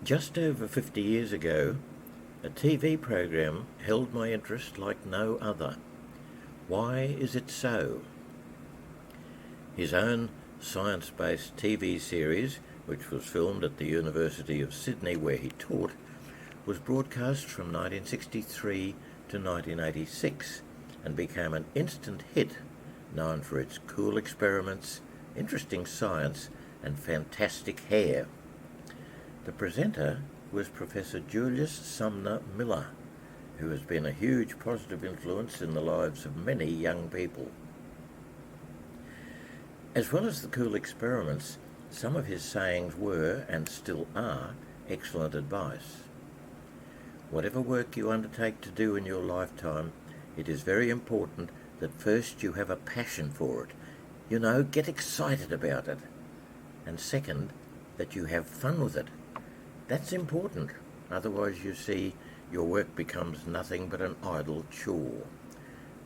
Just over 50 years ago, a TV program held my interest like no other. Why is it so? His own science-based TV series, which was filmed at the University of Sydney where he taught, was broadcast from 1963 to 1986 and became an instant hit, known for its cool experiments, interesting science and fantastic hair. The presenter was Professor Julius Sumner Miller, who has been a huge positive influence in the lives of many young people. As well as the cool experiments, some of his sayings were, and still are, excellent advice. Whatever work you undertake to do in your lifetime, it is very important that first you have a passion for it. Get excited about it. And second, that you have fun with it. That's important. Otherwise, you see, your work becomes nothing but an idle chore.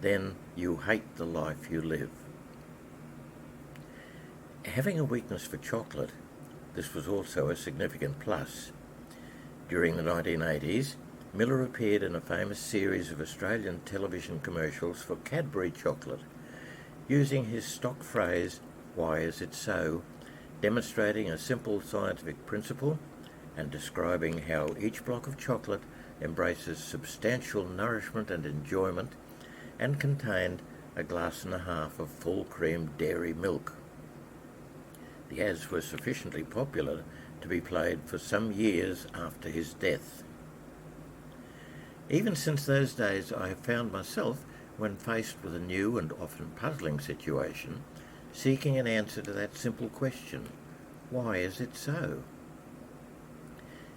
Then you hate the life you live. Having a weakness for chocolate, this was also a significant plus. During the 1980s, Miller appeared in a famous series of Australian television commercials for Cadbury chocolate, using his stock phrase, "Why is it so?", demonstrating a simple scientific principle and describing how each block of chocolate embraces substantial nourishment and enjoyment and contained a glass and a half of full cream dairy milk. The ads were sufficiently popular to be played for some years after his death. Even since those days, I have found myself, when faced with a new and often puzzling situation, seeking an answer to that simple question: why is it so?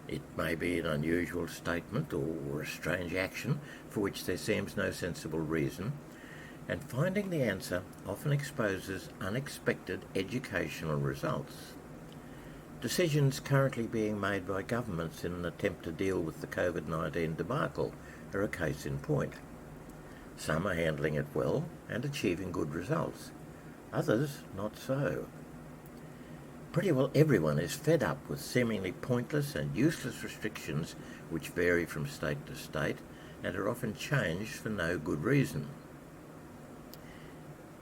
It may be an unusual statement or a strange action for which there seems no sensible reason, and finding the answer often exposes unexpected educational results. Decisions currently being made by governments in an attempt to deal with the COVID-19 debacle are a case in point. Some are handling it well and achieving good results. Others, not so. Pretty well everyone is fed up with seemingly pointless and useless restrictions which vary from state to state and are often changed for no good reason.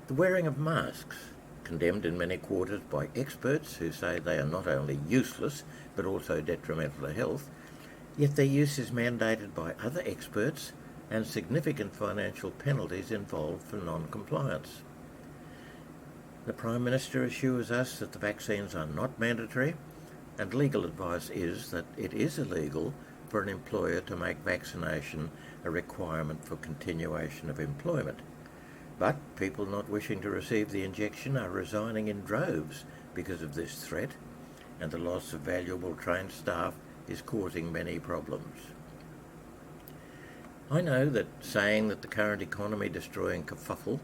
The wearing of masks, condemned in many quarters by experts who say they are not only useless but also detrimental to health, yet their use is mandated by other experts and significant financial penalties involved for non-compliance. The Prime Minister assures us that the vaccines are not mandatory, and legal advice is that it is illegal for an employer to make vaccination a requirement for continuation of employment. But people not wishing to receive the injection are resigning in droves because of this threat, and the loss of valuable trained staff is causing many problems. I know that saying that the current economy destroying kerfuffle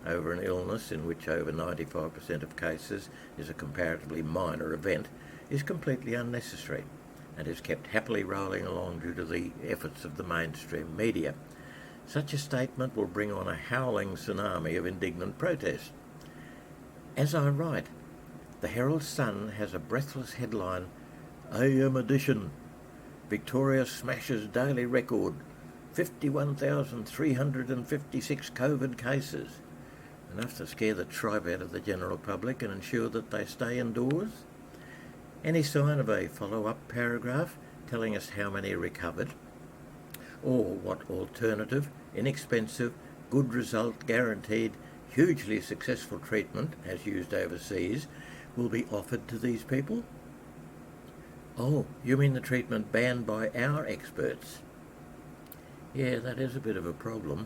over an illness in which over 95% of cases is a comparatively minor event is completely unnecessary and is kept happily rolling along due to the efforts of the mainstream media. Such a statement will bring on a howling tsunami of indignant protest. As I write, the Herald Sun has a breathless headline: AM edition, Victoria smashes daily record, 51,356 COVID cases. Enough to scare the tripe out of the general public and ensure that they stay indoors? Any sign of a follow-up paragraph telling us how many recovered? Or what alternative, inexpensive, good result guaranteed, hugely successful treatment, as used overseas, will be offered to these people? Oh, you mean the treatment banned by our experts? Yeah, that is a bit of a problem.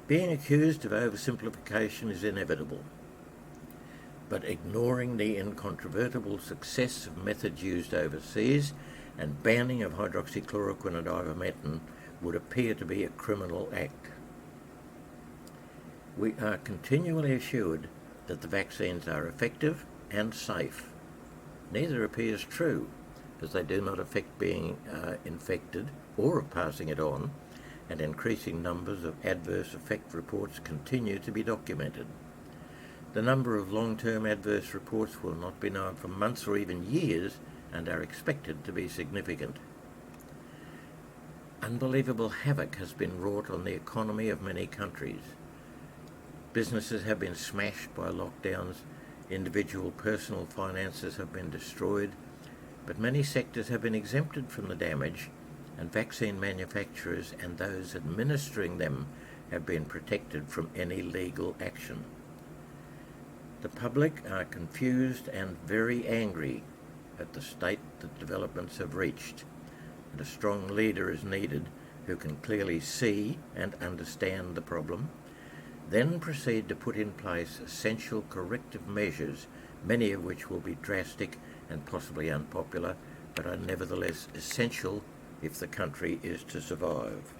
Being accused of oversimplification is inevitable, but ignoring the incontrovertible success of methods used overseas and banning of hydroxychloroquine and ivermectin would appear to be a criminal act. We are continually assured that the vaccines are effective and safe. Neither appears true, as they do not affect being infected or of passing it on, and increasing numbers of adverse effect reports continue to be documented. The number of long-term adverse reports will not be known for months or even years and are expected to be significant. Unbelievable havoc has been wrought on the economy of many countries. Businesses have been smashed by lockdowns, individual personal finances have been destroyed, but many sectors have been exempted from the damage, and vaccine manufacturers and those administering them have been protected from any legal action. The public are confused and very angry at the state that developments have reached, and a strong leader is needed who can clearly see and understand the problem, then proceed to put in place essential corrective measures, many of which will be drastic and possibly unpopular, but are nevertheless essential if the country is to survive.